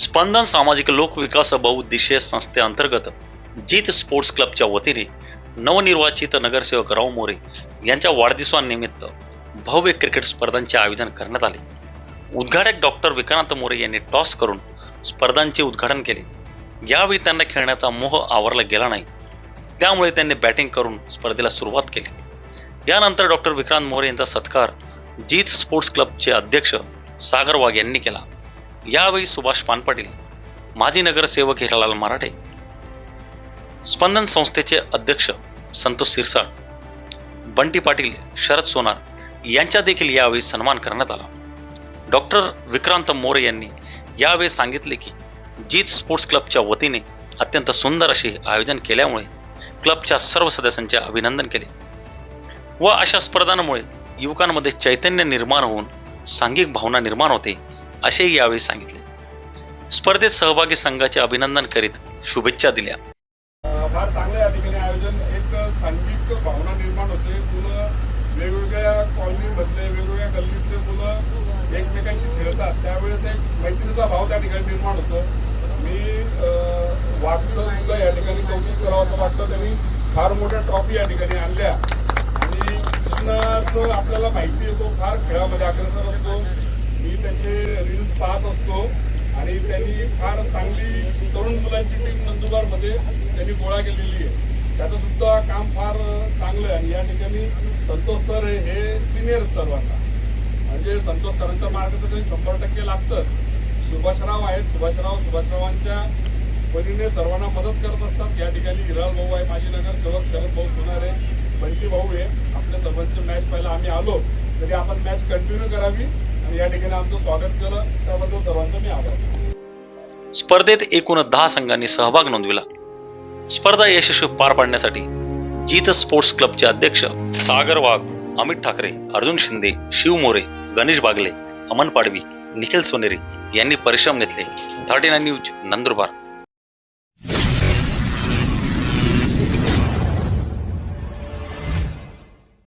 स्पंदन सामाजिक लोक विकास बहुउद्देशीय संस्थेअंतर्गत जीत स्पोर्ट्स क्लबच्या वतीने नवनिर्वाचित नगरसेवक राव मोरे यांच्या वाढदिवसानिमित्त भव्य क्रिकेट स्पर्धांचे आयोजन करण्यात आले. उद्घाटक डॉक्टर विक्रांत मोरे यांनी टॉस करून स्पर्धांचे उद्घाटन केले. यावेळी त्यांना खेळण्याचा मोह आवरला गेला नाही, त्यामुळे त्यांनी बॅटिंग करून स्पर्धेला सुरुवात केली. यानंतर डॉक्टर विक्रांत मोरे यांचा सत्कार जीत स्पोर्ट्स क्लबचे अध्यक्ष सागर वाघ यांनी केला. यावेळी सुभाष पानपाटील, माजी नगरसेवक हिरालाल मराठे, स्पंदन संस्थेचे अध्यक्ष संतोष सिरसाट, बंटी पाटील, शरद सोनार यांचा देखील यावेळी सन्मान करण्यात आला. डॉक्टर विक्रांत मोरे यांनी यावेळी सांगितले की जीत स्पोर्ट्स क्लबच्या वतीने अत्यंत सुंदर असे आयोजन केल्यामुळे क्लबच्या सर्व सदस्यांचे अभिनंदन केले व अशा स्पर्धांमुळे युवकांमध्ये चैतन्य निर्माण होऊन सांघिक भावना निर्माण होते असेही यावेळी सांगितले. स्पर्धेत सहभागी संघाचे अभिनंदन करीत शुभेच्छा दिल्या. फार चांगलं या ठिकाणी आयोजन, एक सांघिक भावना निर्माण होते. मुलं वेगवेगळ्या कॉलनीमधले, वेगवेगळ्या गल्लीतले मुलं एकमेकांशी खेळतात, त्यावेळेस एक मैत्रीचा भाव त्या ठिकाणी निर्माण होतो. मी वाटचं सुद्धा या ठिकाणी कौतुक करावं असं वाटतं. त्यांनी फार मोठ्या ट्रॉफी या ठिकाणी आणल्या आणि कृष्णाचं आपल्याला माहिती आहे, तो फार खेळामध्ये अग्रेसर असतो. मी त्याचे रील्स पाहत असतो आणि त्यांनी फार चांगली तरुण मुलांची टीम नंदुरबारमध्ये त्यांनी गोळा केलेली आहे. त्याचं सुद्धा काम फार चांगलं आहे आणि या ठिकाणी संतोष सर हे सिनियर सर्वांना, म्हणजे संतोष सरांच्या मार्गदर्शन 100% लागतंच. सुभाषराव आहेत, सुभाषरावांच्या परीने सर्वांना मदत करत असतात. या ठिकाणी हिराल भाऊ आहे, माजी नगरसेवक शरद भाऊ सोनार आहे, बंटी भाऊ आहे. आपल्या सर्वांची मॅच पाहायला आम्ही आलो, तरी आपण मॅच कंटिन्यू करावी आणि या ठिकाणी आमचं स्वागत केलं, त्याबद्दल सर्वांचं मी आभार. स्पर्धेत एकूण 10 संघांनी सहभाग नोंदविला. स्पर्धा यशस्वी पार पाडण्यासाठी जीत स्पोर्ट्स क्लबचे अध्यक्ष सागर वाघ, अमित ठाकरे, अर्जुन शिंदे, शिव मोरे, गणेश बागले, अमन पाडवी, निखिल सोनेरी यांनी परिश्रम घेतले. 39 न्यूज नंदुरबार.